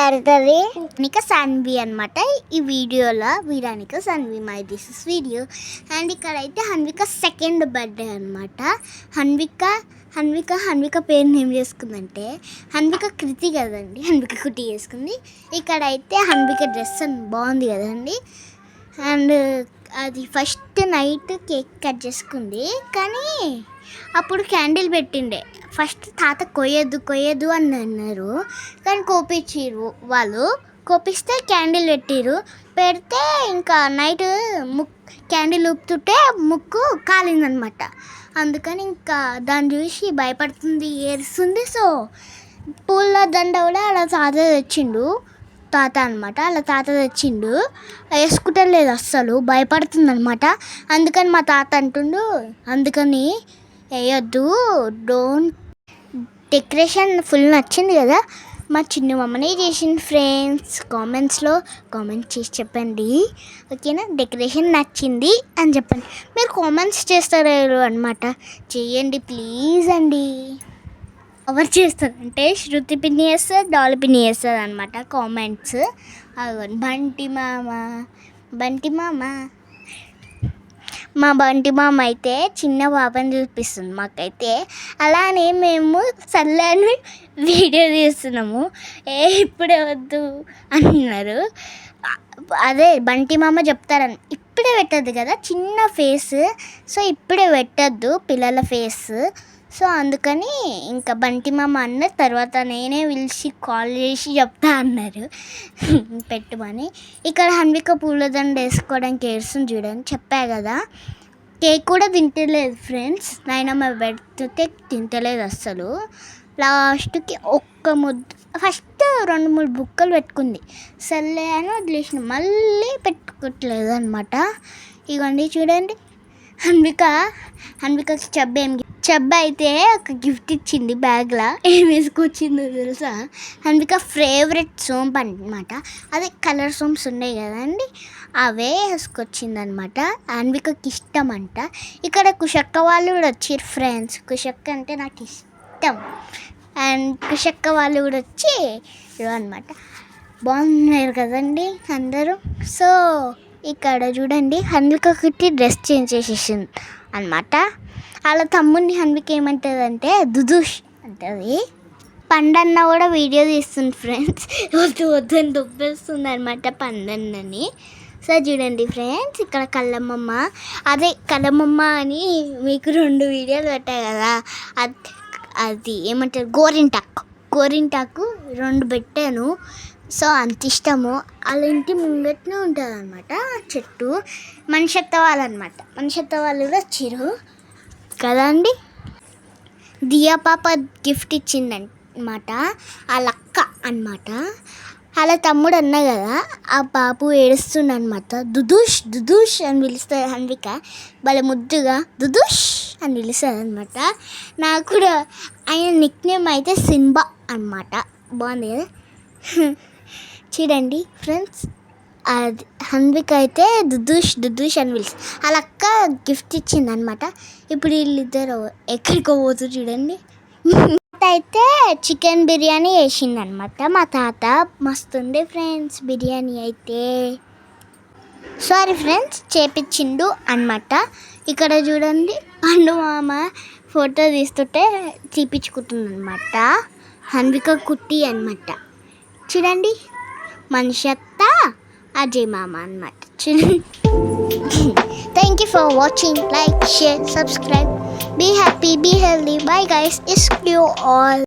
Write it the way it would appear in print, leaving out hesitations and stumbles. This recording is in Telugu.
మాట్లాడుతుంది వీరానిక సాన్వి అనమాట. ఈ వీడియోలో Veeranika Saanvi my this is video. And ఇక్కడైతే హన్విక సెకండ్ బర్త్డే అనమాట. హన్విక పేరుని ఏం చేసుకుందంటే హన్విక కృతి కదండి, హన్విక కుట్టి చేసుకుంది. ఇక్కడైతే హన్విక డ్రెస్ అని బాగుంది కదండి. అండ్ అది ఫస్ట్ నైట్ కేక్ కట్ చేసుకుంది, కానీ అప్పుడు క్యాండిల్ పెట్టిండే. ఫస్ట్ తాత కొయ్యద్దు అని అన్నారు, కానీ కోపించారు వాళ్ళు. కోపిస్తే క్యాండిల్ పెడితే ఇంకా నైట్ క్యాండిల్ ఊపుతుంటే ముక్కు కాలిందనమాట. అందుకని ఇంకా దాన్ని చూసి భయపడుతుంది, ఏడుస్తుంది. సో పూల దండ కూడా అలా తాత అనమాట. అలా తాత తెచ్చిండు, వేసుకుంటలేదు అస్సలు, భయపడుతుంది అనమాట. అందుకని మా తాత అంటుండు, అందుకని వేయొద్దు, డెకరేషన్ ఫుల్ నచ్చింది కదా, మా చిన్న మమ్మనే చేసింది ఫ్రెండ్స్. కామెంట్స్లో కామెంట్ చేసి చెప్పండి, ఓకేనా? డెకరేషన్ నచ్చింది అని చెప్పండి. మీరు కామెంట్స్ చేస్తారు అనమాట, చేయండి ప్లీజ్ అండి. ఎవరు చేస్తారంటే శృతి పిన్ని చేస్తారు, డాలి పిన్ని చేస్తారు అనమాట కామెంట్స్. బంటి మామ మా బంటి మామ అయితే చిన్న పాపని చూపిస్తుంది మాకైతే. అలానే మేము సల్లని వీడియో తీస్తున్నాము, ఇప్పుడే వద్దు అన్నారు. అదే బంటి మామ చెప్తారని, ఇప్పుడే పెట్టద్దు కదా చిన్న ఫేస్, సో ఇప్పుడే పెట్టద్దు పిల్లల ఫేస్. సో అందుకని ఇంకా బంటి మామ అన్నారు. తర్వాత నేనే పిలిచి కాల్ చేసి చెప్తా అన్నారు పెట్టుమని. ఇక్కడ హన్విక పూలదండ వేసుకోవడానికి ఏడుస్తుంది చూడండి, చెప్పా కదా. కేక్ కూడా తింటలేదు ఫ్రెండ్స్, నాయనమ్మ పెడితే తింటలేదు అస్సలు. లాస్ట్కి ఒక్క ముద్దు, ఫస్ట్ 2-3 బుక్కలు పెట్టుకుంది, సర్లే అని వదిలేసిన, మళ్ళీ పెట్టుకోవట్లేదు అనమాట. ఇవ్వండి చూడండి, హన్వికకి చెబ్బ అయితే ఒక గిఫ్ట్ ఇచ్చింది బ్యాగ్లో. ఏం వేసుకొచ్చిందో తెలుసా? హన్విక ఫేవరెట్ సోంప్ అనమాట. అదే కలర్ సోంప్స్ ఉన్నాయి కదండి, అవే వేసుకొచ్చింది అనమాట. హన్వికకి ఇష్టం అంట. ఇక్కడ కుషక్క వాళ్ళు కూడా వచ్చారు ఫ్రెండ్స్. కుషక్క అంటే నాకు ఇష్టం. అండ్ కుషక్క వాళ్ళు కూడా వచ్చి అనమాట, బాగున్నారు కదండి అందరూ. సో ఇక్కడ చూడండి, హన్వికకి డ్రెస్ చేంజ్ చేసేసింది అనమాట. వాళ్ళ తమ్ముడిని హన్విక ఏమంటుంది అంటే దుదుష్ అంటుంది. పండన్న కూడా వీడియో తీస్తుంది ఫ్రెండ్స్, వద్దని దుబ్బేస్తుంది అనమాట పండన్నని. సో చూడండి ఫ్రెండ్స్, ఇక్కడ కళ్ళమ్మమ్మ అని మీకు 2 వీడియోలు పెట్టాయి కదా, అది ఏమంటారు గోరింటాకు 2 పెట్టాను. సో అంత ఇష్టము. వాళ్ళ ఇంటి ముంగట్నే ఉంటుంది అనమాట చెట్టు. మనిషత్త వాళ్ళు కూడా వచ్చారు కదా అండి. దియా పాప గిఫ్ట్ ఇచ్చిందనమాట, వాళ్ళ అక్క అనమాట. వాళ్ళ తమ్ముడు అన్నా కదా, ఆ బాబు ఏడుస్తుండనమాట. దుదుష్ అని పిలుస్తుంది హన్విక, వాళ్ళ ముద్దుగా దుదుష్ అని పిలుస్తుంది అనమాట. నాకు కూడా ఆయన నిక్ నేమ్ అయితే సింబా అనమాట, బాగుంది కదా. చూడండి ఫ్రెండ్స్, అది హన్విక అయితే దుదుష్ అని పిలుస్తుంది. వాళ్ళ అక్క గిఫ్ట్ ఇచ్చింది అనమాట. ఇప్పుడు వీళ్ళిద్దరు ఎక్కడికో పోతుంది చూడండి. అయితే చికెన్ బిర్యానీ వేసింది అనమాట మా తాత. మస్తుండే ఫ్రెండ్స్ బిర్యానీ అయితే, సారీ ఫ్రెండ్స్ చేపించిండు అనమాట. ఇక్కడ చూడండి, పండు మామ ఫోటో తీస్తుంటే తీపించుకుంటుంది అనమాట. హన్విక కుట్టి అనమాట. చూడండి, మనిషత్త అజయ్ మామ అనమాట. Thank you for watching. Like, share, subscribe. Be happy, be healthy. Bye guys. It's you all.